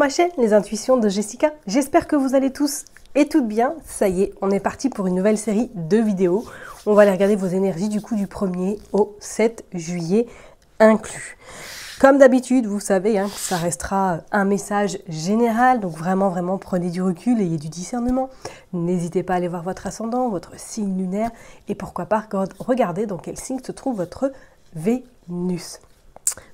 ma chaîne, les intuitions de Jessica. J'espère que vous allez tous et toutes bien. Ça y est, on est parti pour une nouvelle série de vidéos. On va aller regarder vos énergies du coup du 1er au 7 juillet inclus. Comme d'habitude, vous savez, ça restera un message général. Donc vraiment, prenez du recul, ayez du discernement. N'hésitez pas à aller voir votre ascendant, votre signe lunaire. Et pourquoi pas regarder dans quel signe se trouve votre Vénus.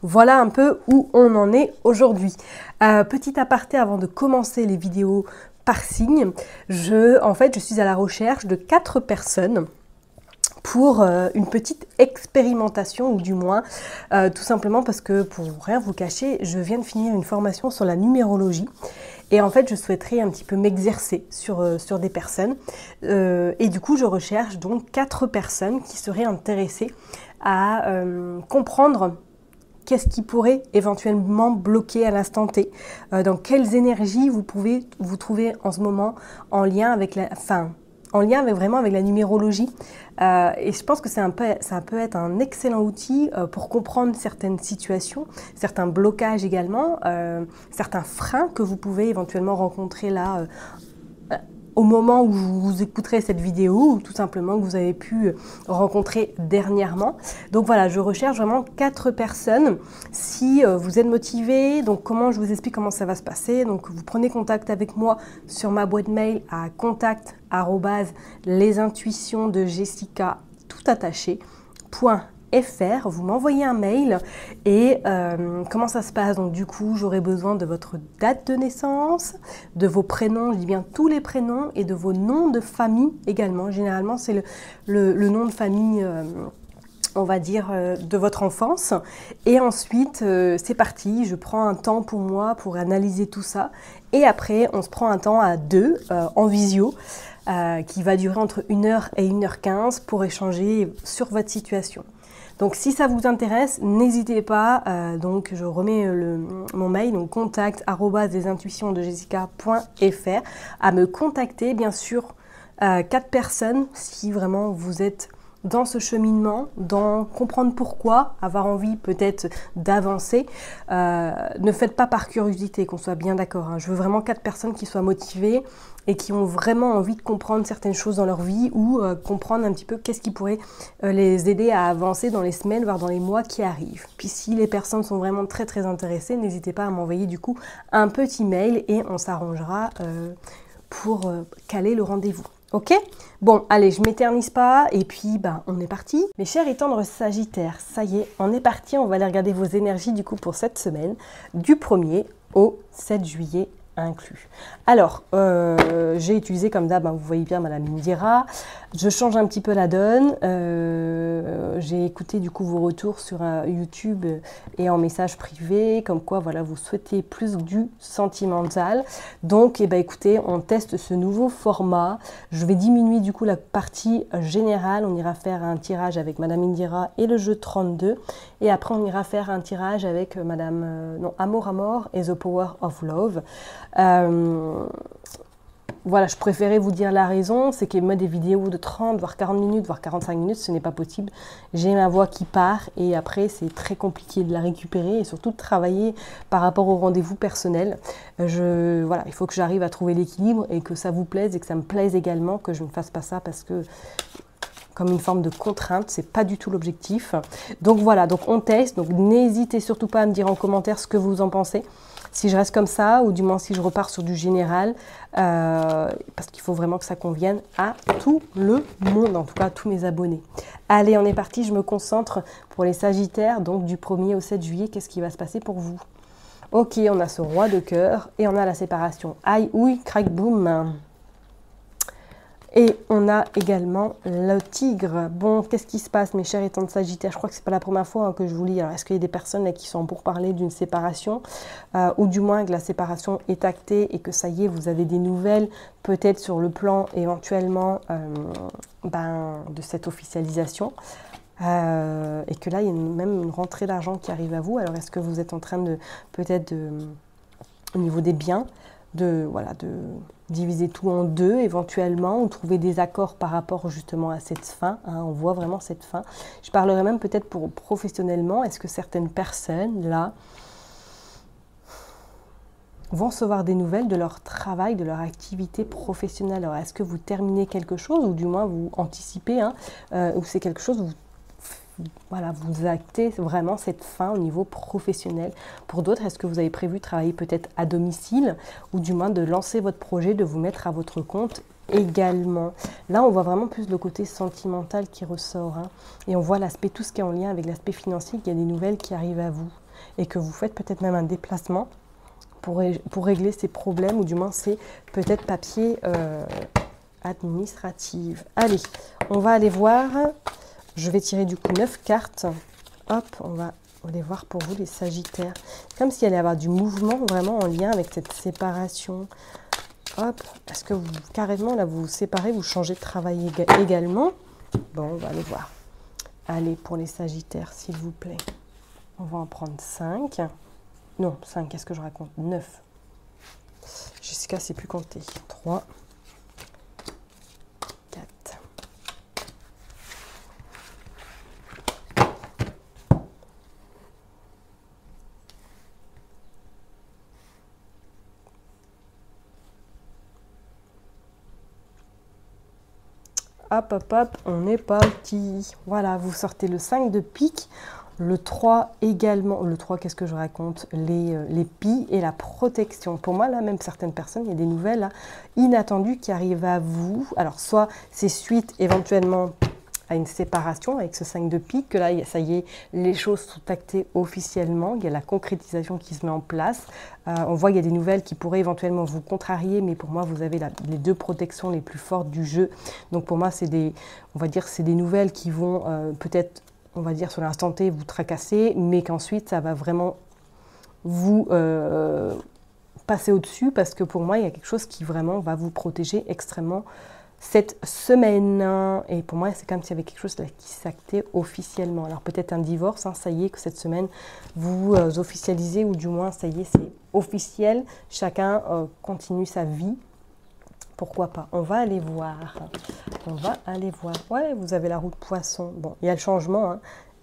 Voilà un peu où on en est aujourd'hui. Petit aparté avant de commencer les vidéos par signe, je suis à la recherche de 4 personnes pour une petite expérimentation, ou du moins tout simplement parce que, pour rien vous cacher, je viens de finir une formation sur la numérologie et en fait je souhaiterais un petit peu m'exercer sur des personnes et du coup je recherche donc 4 personnes qui seraient intéressées à comprendre qu'est-ce qui pourrait éventuellement bloquer à l'instant T, dans quelles énergies vous pouvez vous trouver en ce moment en lien avec vraiment avec la numérologie. Et je pense que ça peut être un excellent outil pour comprendre certaines situations, certains blocages également, certains freins que vous pouvez éventuellement rencontrer là au moment où vous écouterez cette vidéo, ou tout simplement que vous avez pu rencontrer dernièrement. Donc voilà, je recherche vraiment 4 personnes. Si vous êtes motivé, donc comment je vous explique comment ça va se passer. Donc vous prenez contact avec moi sur ma boîte mail à contact@lesintuitionsdejessica tout attaché .fr, vous m'envoyez un mail et comment ça se passe? Donc du coup, j'aurai besoin de votre date de naissance, de vos prénoms, je dis bien tous les prénoms, et de vos noms de famille également. Généralement, c'est le nom de famille, on va dire, de votre enfance. Et ensuite, c'est parti, je prends un temps pour moi pour analyser tout ça. Et après, on se prend un temps à 2 en visio qui va durer entre 1h et 1h15 pour échanger sur votre situation. Donc si ça vous intéresse, n'hésitez pas, donc je remets mon mail, donc contact@lesintuitionsdejessica.fr, à me contacter, bien sûr, 4 personnes si vraiment vous êtes dans ce cheminement, dans comprendre pourquoi, avoir envie peut-être d'avancer. Ne faites pas par curiosité, qu'on soit bien d'accord. Je veux vraiment 4 personnes qui soient motivées et qui ont vraiment envie de comprendre certaines choses dans leur vie, ou comprendre un petit peu qu'est-ce qui pourrait les aider à avancer dans les semaines, voire dans les mois qui arrivent. Puis si les personnes sont vraiment très intéressées, n'hésitez pas à m'envoyer du coup un petit mail et on s'arrangera pour caler le rendez-vous. Ok? Bon, allez, je m'éternise pas et puis on est parti. Mes chers et tendres Sagittaires, ça y est, on est parti. On va aller regarder vos énergies du coup pour cette semaine, du 1er au 7 juillet inclus. Alors, j'ai utilisé comme d'hab, vous voyez bien Madame Indira. Je change un petit peu la donne. J'ai écouté du coup vos retours sur YouTube et en message privé, comme quoi voilà, vous souhaitez plus du sentimental. Donc, écoutez, on teste ce nouveau format. Je vais diminuer du coup la partie générale. On ira faire un tirage avec Madame Indira et le jeu 32. Et après, on ira faire un tirage avec Amour à mort et The Power of Love. Voilà, je préférais vous dire la raison, c'est que moi des vidéos de 30, voire 40 minutes, voire 45 minutes, ce n'est pas possible. J'ai ma voix qui part et après c'est très compliqué de la récupérer et surtout de travailler par rapport au rendez-vous personnel. Voilà, il faut que j'arrive à trouver l'équilibre et que ça vous plaise et que ça me plaise également, que je ne fasse pas ça parce que comme une forme de contrainte, c'est pas du tout l'objectif. Donc voilà, donc on teste, donc n'hésitez surtout pas à me dire en commentaire ce que vous en pensez. Si je reste comme ça, ou du moins si je repars sur du général, parce qu'il faut vraiment que ça convienne à tout le monde, en tout cas à tous mes abonnés. Allez, on est parti, je me concentre pour les Sagittaires, donc du 1er au 7 juillet, qu'est-ce qui va se passer pour vous? Ok, on a ce roi de cœur, et on a la séparation. Aïe, ouïe, crac, boum. Et on a également le tigre. Bon, qu'est-ce qui se passe, mes chers et tendres Sagittaires? Je crois que c'est pas la première fois que je vous lis. Alors, est-ce qu'il y a des personnes là qui sont pour parler d'une séparation, ou du moins que la séparation est actée et que ça y est, vous avez des nouvelles, peut-être sur le plan éventuellement de cette officialisation, et que là, il y a même une rentrée d'argent qui arrive à vous. Alors, est-ce que vous êtes en train de, peut-être, au niveau des biens, de diviser tout en 2 éventuellement, ou trouver des accords par rapport justement à cette fin, on voit vraiment cette fin. Je parlerai même peut-être pour professionnellement, est-ce que certaines personnes là vont recevoir des nouvelles de leur travail, de leur activité professionnelle. Alors, est-ce que vous terminez quelque chose, ou du moins vous anticipez, hein, ou c'est quelque chose où voilà, vous actez vraiment cette fin au niveau professionnel. Pour d'autres, est-ce que vous avez prévu de travailler peut-être à domicile, ou du moins de lancer votre projet, de vous mettre à votre compte également. Là, on voit vraiment plus le côté sentimental qui ressort, hein, et on voit l'aspect, tout ce qui est en lien avec l'aspect financier, qu'il y a des nouvelles qui arrivent à vous, et que vous faites peut-être même un déplacement pour régler ces problèmes, ou du moins c'est peut-être papier administratif. Allez, on va aller voir. Je vais tirer du coup 9 cartes. Hop, on va aller voir pour vous les Sagittaires. Comme s'il allait y avoir du mouvement vraiment en lien avec cette séparation. Hop, est-ce que vous, carrément, là, vous vous séparez, vous changez de travail également? Bon, on va aller voir. Allez, pour les Sagittaires, s'il vous plaît. On va en prendre 5. Non, 5, qu'est-ce que je raconte? 9. Jessica, c'est plus compter. 3. 4. Hop, hop, hop, on est parti. Voilà, vous sortez le 5 de pique. Le 3 également, le 3, qu'est-ce que je raconte? Les pies et la protection. Pour moi, là, même certaines personnes, il y a des nouvelles là, inattendues qui arrivent à vous. Alors, soit c'est suite éventuellement à une séparation avec ce 5 de pique, que là, ça y est, les choses sont actées officiellement, il y a la concrétisation qui se met en place. On voit qu'il y a des nouvelles qui pourraient éventuellement vous contrarier, mais pour moi, vous avez les deux protections les plus fortes du jeu. Donc pour moi, c'est des, on va dire, c'est des nouvelles qui vont peut-être, on va dire, sur l'instant T, vous tracasser, mais qu'ensuite, ça va vraiment vous passer au-dessus, parce que pour moi, il y a quelque chose qui vraiment va vous protéger extrêmement cette semaine. Et pour moi, c'est comme s'il y avait quelque chose là qui s'actait officiellement. Alors peut-être un divorce, hein, ça y est, que cette semaine, vous officialisez, ou du moins, ça y est, c'est officiel. Chacun continue sa vie. Pourquoi pas? On va aller voir. On va aller voir. Ouais, vous avez la roue de poisson. Bon, il y a le changement, hein.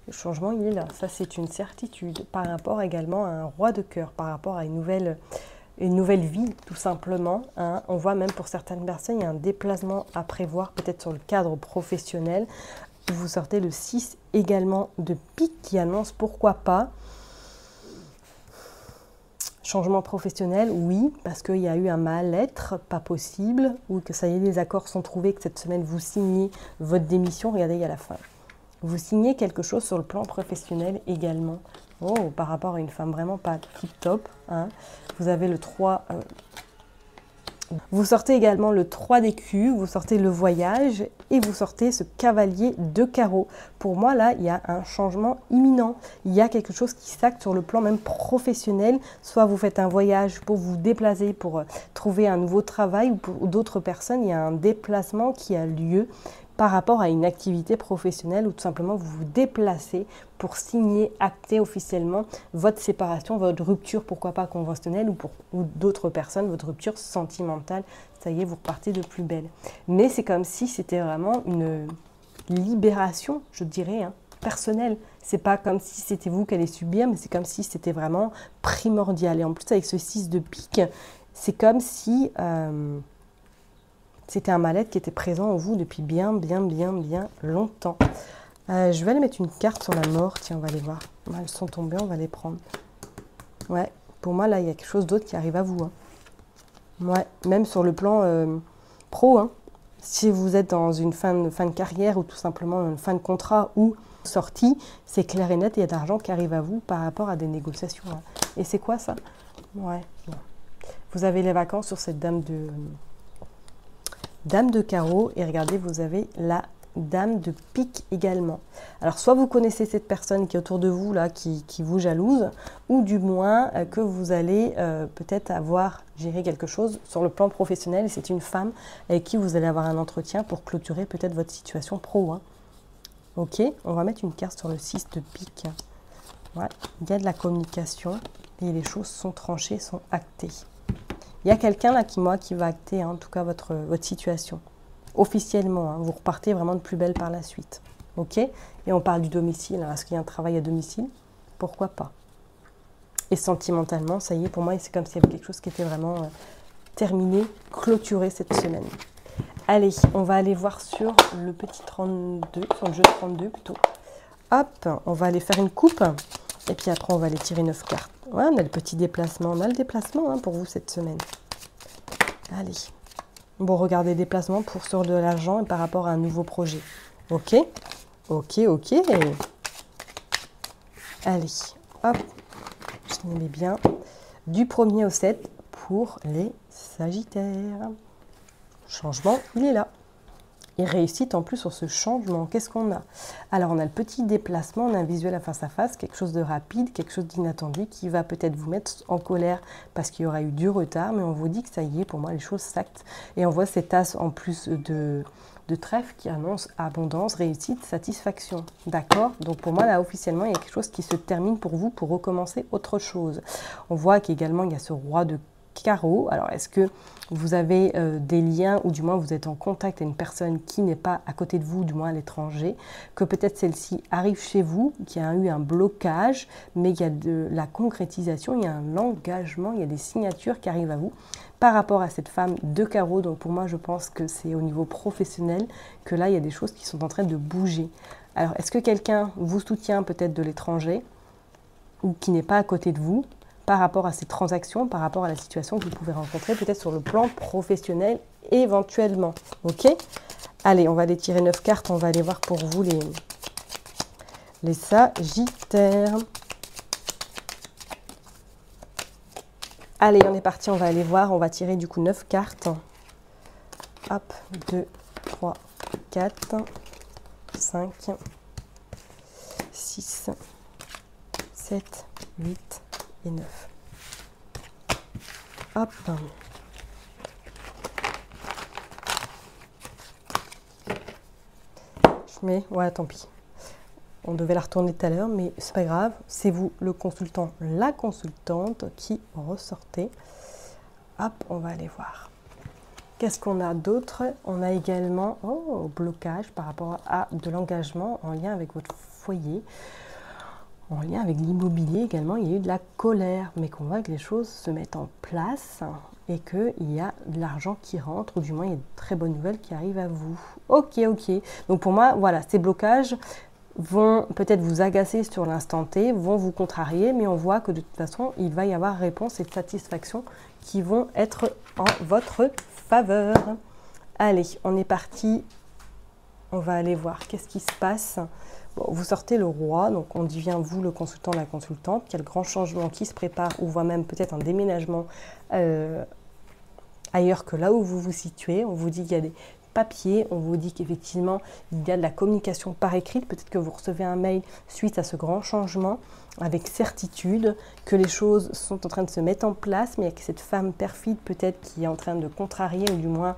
Le changement, il est là. Ça, c'est une certitude. Par rapport également à un roi de cœur, par rapport à une nouvelle vie, tout simplement. Hein. On voit même pour certaines personnes, il y a un déplacement à prévoir, peut-être sur le cadre professionnel. Vous sortez le 6 également de pique qui annonce, pourquoi pas, changement professionnel, oui, parce qu'il y a eu un mal-être, pas possible, ou que ça y est, les accords sont trouvés, que cette semaine, vous signez votre démission. Regardez, il y a la fin. Vous signez quelque chose sur le plan professionnel également. Oh, par rapport à une femme vraiment pas tip-top. Hein. Vous avez le 3. Vous sortez également le 3 d'écus, vous sortez le voyage et vous sortez ce cavalier de carreau. Pour moi, là, il y a un changement imminent. Il y a quelque chose qui s'acte sur le plan même professionnel. Soit vous faites un voyage pour vous déplacer, pour trouver un nouveau travail, ou pour d'autres personnes, il y a un déplacement qui a lieu par rapport à une activité professionnelle, ou tout simplement vous vous déplacez pour signer, acter officiellement votre séparation, votre rupture, pourquoi pas conventionnelle, ou d'autres personnes, votre rupture sentimentale. Ça y est, vous repartez de plus belle. Mais c'est comme si c'était vraiment une libération, je dirais, hein, personnelle. C'est pas comme si c'était vous qui allez subir, mais c'est comme si c'était vraiment primordial. Et en plus, avec ce 6 de pique, c'est comme si c'était un mal-être qui était présent en vous depuis bien longtemps. Je vais aller mettre une carte sur la mort. Tiens, on va les voir. Elles sont tombées, on va les prendre. Ouais, pour moi, là, il y a quelque chose d'autre qui arrive à vous. Hein. Ouais, même sur le plan pro. Hein. Si vous êtes dans une fin de carrière, ou tout simplement une fin de contrat ou sortie, c'est clair et net, il y a de l'argent qui arrive à vous par rapport à des négociations. Hein. Et c'est quoi ça? Ouais, bon. Vous avez les vacances sur cette dame de carreau, et regardez, vous avez la dame de pique également. Alors, soit vous connaissez cette personne qui est autour de vous, là, qui vous jalouse, ou du moins que vous allez peut-être avoir géré quelque chose sur le plan professionnel, et c'est une femme avec qui vous allez avoir un entretien pour clôturer peut-être votre situation pro. Hein. Ok, on va mettre une carte sur le 6 de pique. Ouais, il y a de la communication, et les choses sont tranchées, sont actées. Il y a quelqu'un là qui va acter, hein, en tout cas votre situation. Officiellement, hein, vous repartez vraiment de plus belle par la suite. Ok? Et on parle du domicile. Est-ce qu'il y a un travail à domicile? Pourquoi pas? Et sentimentalement, ça y est, pour moi, c'est comme s'il y avait quelque chose qui était vraiment terminé, clôturé cette semaine. Allez, on va aller voir sur le petit 32, sur le jeu 32 plutôt. Hop, on va aller faire une coupe. Et puis après, on va aller tirer 9 cartes. Ouais, on a le petit déplacement. On a le déplacement hein, pour vous cette semaine. Allez. Bon, regardez, déplacement pour sur de l'argent et par rapport à un nouveau projet. Ok. Ok, ok. Allez, hop. Je mets bien. Du 1er au 7 pour les Sagittaires. Changement, il est là. Et réussite en plus sur ce changement. Qu'est-ce qu'on a? Alors, on a le petit déplacement, on a un visuel à face, quelque chose de rapide, quelque chose d'inattendu qui va peut-être vous mettre en colère parce qu'il y aura eu du retard, mais on vous dit que ça y est, pour moi, les choses s'actent. Et on voit cet as en plus de trèfle qui annonce abondance, réussite, satisfaction. D'accord? Donc, pour moi, là, officiellement, il y a quelque chose qui se termine pour vous pour recommencer autre chose. On voit qu'également, il y a ce roi de carreau. Alors, est-ce que vous avez des liens ou du moins vous êtes en contact avec une personne qui n'est pas à côté de vous, du moins à l'étranger, que peut-être celle-ci arrive chez vous, qu'il y a eu un blocage, mais il y a de la concrétisation, il y a un engagement, il y a des signatures qui arrivent à vous par rapport à cette femme de carreau. Donc pour moi, je pense que c'est au niveau professionnel que là, il y a des choses qui sont en train de bouger. Alors, est-ce que quelqu'un vous soutient peut-être de l'étranger ou qui n'est pas à côté de vous par rapport à ces transactions, par rapport à la situation que vous pouvez rencontrer, peut-être sur le plan professionnel éventuellement. Ok? Allez, on va aller tirer 9 cartes, on va aller voir pour vous les Sagittaires. Allez, on est parti, on va aller voir, on va tirer du coup 9 cartes. Hop, 2, 3, 4, 5, 6, 7, 8, 9. Hop. Je mets, ouais, tant pis. On devait la retourner tout à l'heure, mais c'est pas grave. C'est vous, le consultant, la consultante, qui ressortez. Hop, on va aller voir. Qu'est-ce qu'on a d'autre? On a également, blocage par rapport à de l'engagement en lien avec votre foyer. En lien avec l'immobilier également, il y a eu de la colère, mais qu'on voit que les choses se mettent en place et qu'il y a de l'argent qui rentre, ou du moins il y a de très bonnes nouvelles qui arrivent à vous. Ok, ok. Donc pour moi, voilà, ces blocages vont peut-être vous agacer sur l'instant T, vont vous contrarier, mais on voit que de toute façon, il va y avoir réponse et satisfaction qui vont être en votre faveur. Allez, on est parti. On va aller voir qu'est-ce qui se passe. Bon, vous sortez le roi, donc on devient vous le consultant, la consultante. Il y a le grand changement qui se prépare, ou voit même peut-être un déménagement ailleurs que là où vous vous situez. On vous dit qu'il y a des papiers, on vous dit qu'effectivement il y a de la communication par écrit. Peut-être que vous recevez un mail suite à ce grand changement avec certitude que les choses sont en train de se mettre en place, mais il y a que cette femme perfide peut-être qui est en train de contrarier ou du moins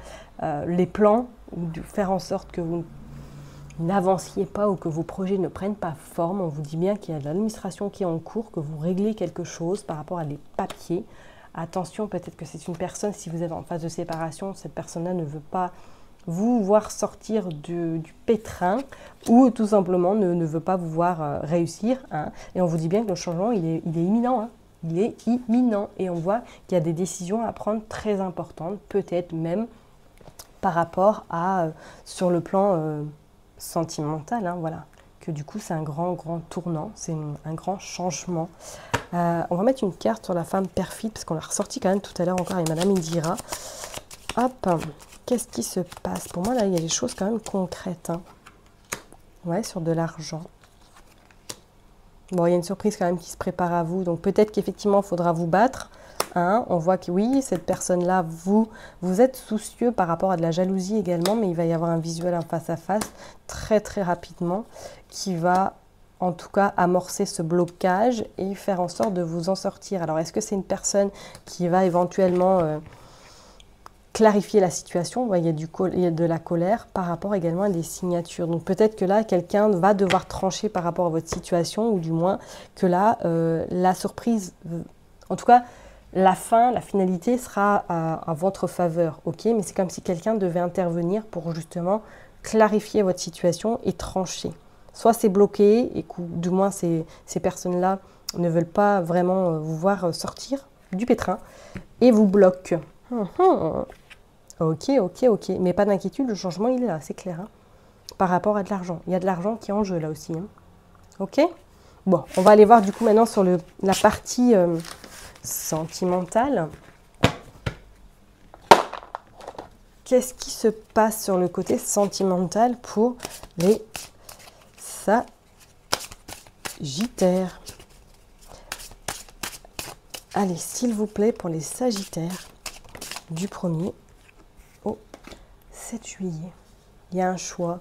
les plans, ou de faire en sorte que vous n'avanciez pas ou que vos projets ne prennent pas forme. On vous dit bien qu'il y a de l'administration qui est en cours, que vous réglez quelque chose par rapport à des papiers. Attention, peut-être que c'est une personne, si vous êtes en phase de séparation, cette personne-là ne veut pas vous voir sortir du pétrin, ou tout simplement ne veut pas vous voir réussir. Hein. Et on vous dit bien que le changement, il est imminent. Hein. Il est imminent. Et on voit qu'il y a des décisions à prendre très importantes, peut-être même par rapport à, sur le plan sentimental, hein, voilà. Que du coup, c'est un grand tournant, c'est un grand changement. On va mettre une carte sur la femme perfide, parce qu'on l'a ressorti quand même tout à l'heure encore avec Madame Indira. Hop, qu'est-ce qui se passe? Pour moi, là, il y a des choses quand même concrètes. Hein. Ouais, sur de l'argent. Bon, il y a une surprise quand même qui se prépare à vous, donc peut-être qu'effectivement, il faudra vous battre. Hein. On voit que oui, cette personne-là, vous êtes soucieux par rapport à de la jalousie également, mais il va y avoir un visuel en face à face très rapidement qui va en tout cas amorcer ce blocage et faire en sorte de vous en sortir. Alors, est-ce que c'est une personne qui va éventuellement clarifier la situation? Ouais, il y a de la colère par rapport également à des signatures. Donc peut-être que là, quelqu'un va devoir trancher par rapport à votre situation, ou du moins que là, la surprise, en tout cas, la fin, la finalité sera à votre faveur, ok? Mais c'est comme si quelqu'un devait intervenir pour justement clarifier votre situation et trancher. Soit c'est bloqué et que du moins ces personnes-là ne veulent pas vraiment vous voir sortir du pétrin et vous bloquent. Ok, ok, ok. Mais pas d'inquiétude, le changement, il est là, c'est clair. Hein. Par rapport à de l'argent. Il y a de l'argent qui est en jeu là aussi. Hein. Ok? Bon, on va aller voir du coup maintenant sur la partie sentimentale. Qu'est-ce qui se passe sur le côté sentimental pour les Sagittaires? Allez, s'il vous plaît, pour les Sagittaires, du 1er au 7 juillet. Il y a un choix.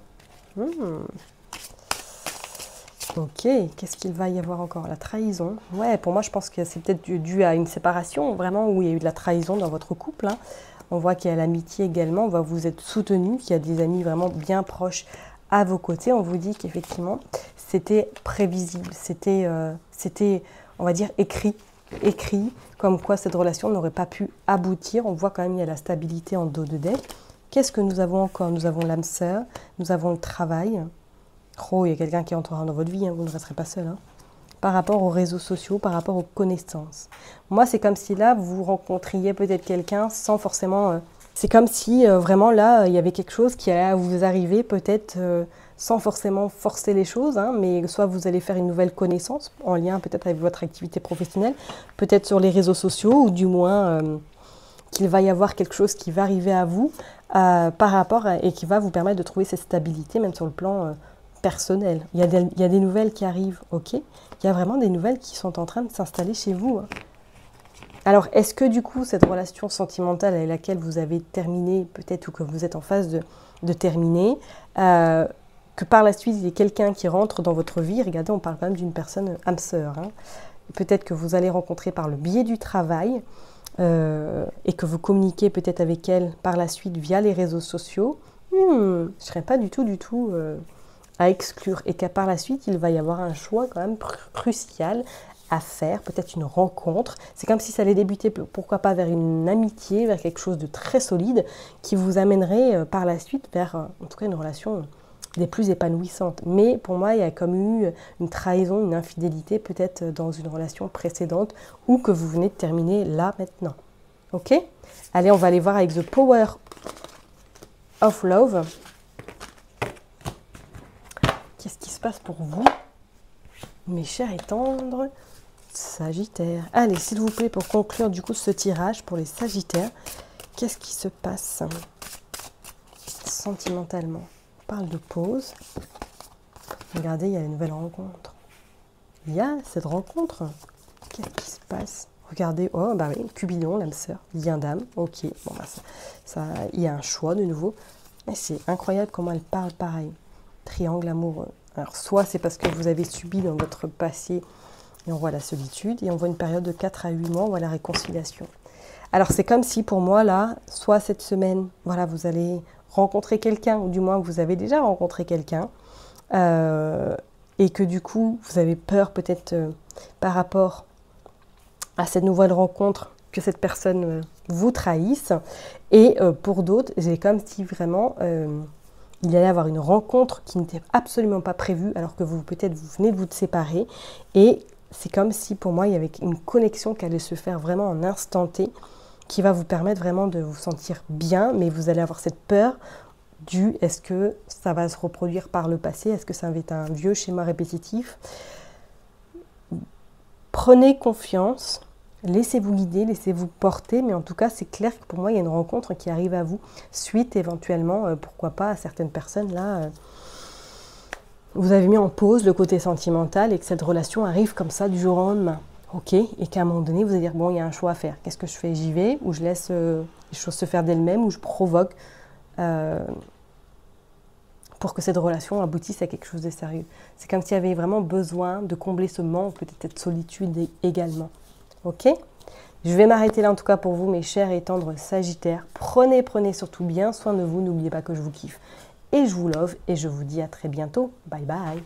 Ok, qu'est-ce qu'il va y avoir encore? La trahison. Ouais, pour moi, je pense que c'est peut-être dû à une séparation, vraiment, où il y a eu de la trahison dans votre couple. Hein. On voit qu'il y a l'amitié également, on voit que vous êtes soutenu, qu'il y a des amis vraiment bien proches à vos côtés. On vous dit qu'effectivement, c'était prévisible, c'était, on va dire, écrit, comme quoi cette relation n'aurait pas pu aboutir. On voit quand même qu'il y a la stabilité en dos de deck. Qu'est-ce que nous avons encore? Nous avons l'âme sœur, nous avons le travail. Oh, il y a quelqu'un qui entrera dans votre vie, hein, vous ne resterez pas seul. Hein. Par rapport aux réseaux sociaux, par rapport aux connaissances. Moi, c'est comme si là, vous rencontriez peut-être quelqu'un sans forcément... c'est comme si vraiment là, il y avait quelque chose qui allait vous arriver peut-être sans forcément forcer les choses, hein, mais soit vous allez faire une nouvelle connaissance en lien peut-être avec votre activité professionnelle, peut-être sur les réseaux sociaux, ou du moins qu'il va y avoir quelque chose qui va arriver à vous par rapport et qui va vous permettre de trouver cette stabilité, même sur le plan... personnel. Il y a des nouvelles qui arrivent, ok? Il y a vraiment des nouvelles qui sont en train de s'installer chez vous. Hein. Alors, est-ce que du coup, cette relation sentimentale avec laquelle vous avez terminé, peut-être, ou que vous êtes en phase de terminer, que par la suite, il y ait quelqu'un qui rentre dans votre vie, regardez, on parle quand même d'une personne âme sœur, hein. Peut-être que vous allez rencontrer par le biais du travail, et que vous communiquez peut-être avec elle par la suite via les réseaux sociaux, je ne serais pas du tout... à exclure, et qu'à par la suite, il va y avoir un choix quand même crucial à faire, peut-être une rencontre. C'est comme si ça allait débuter, pourquoi pas, vers une amitié, vers quelque chose de très solide, qui vous amènerait par la suite vers, en tout cas, une relation des plus épanouissantes. Mais pour moi, il y a comme eu une trahison, une infidélité, peut-être dans une relation précédente, ou que vous venez de terminer là, maintenant. Ok? Allez, on va aller voir avec The Power of Love. Qu'est-ce qui se passe pour vous, mes chers et tendres Sagittaires? Allez, s'il vous plaît, pour conclure du coup ce tirage pour les Sagittaires, qu'est-ce qui se passe sentimentalement? On parle de pause. Regardez, il y a une nouvelle rencontre. Il y a cette rencontre. Qu'est-ce qui se passe? Regardez, oh bah oui, Cupidon, l'âme sœur, lien d'âme, ok. Bon bah il y a un choix de nouveau. Mais c'est incroyable comment elle parle pareil. Triangle amoureux. Alors, soit c'est parce que vous avez subi dans votre passé, et on voit la solitude, et on voit une période de 4 à 8 mois, on voit la réconciliation. Alors, c'est comme si pour moi, là, soit cette semaine, voilà, vous allez rencontrer quelqu'un, ou du moins vous avez déjà rencontré quelqu'un, et que du coup, vous avez peur peut-être par rapport à cette nouvelle rencontre, que cette personne vous trahisse. Et pour d'autres, c'est comme si vraiment... il allait y avoir une rencontre qui n'était absolument pas prévue, alors que peut-être vous venez de vous séparer. Et c'est comme si pour moi, il y avait une connexion qui allait se faire vraiment en instant T, qui va vous permettre vraiment de vous sentir bien, mais vous allez avoir cette peur du est-ce que ça va se reproduire par le passé, est-ce que ça va être un vieux schéma répétitif. Prenez confiance. Laissez-vous guider, laissez-vous porter, mais en tout cas, c'est clair que pour moi, il y a une rencontre qui arrive à vous, suite éventuellement, pourquoi pas, à certaines personnes, là, vous avez mis en pause le côté sentimental et que cette relation arrive comme ça du jour au lendemain, ok? Et qu'à un moment donné, vous allez dire, bon, il y a un choix à faire, qu'est-ce que je fais? J'y vais, ou je laisse les choses se faire d'elles-mêmes, ou je provoque pour que cette relation aboutisse à quelque chose de sérieux. C'est comme s'il y avait vraiment besoin de combler ce manque, peut-être cette solitude également. Ok? Je vais m'arrêter là en tout cas pour vous, mes chers et tendres Sagittaires. Prenez surtout bien soin de vous. N'oubliez pas que je vous kiffe et je vous love. Et je vous dis à très bientôt. Bye bye.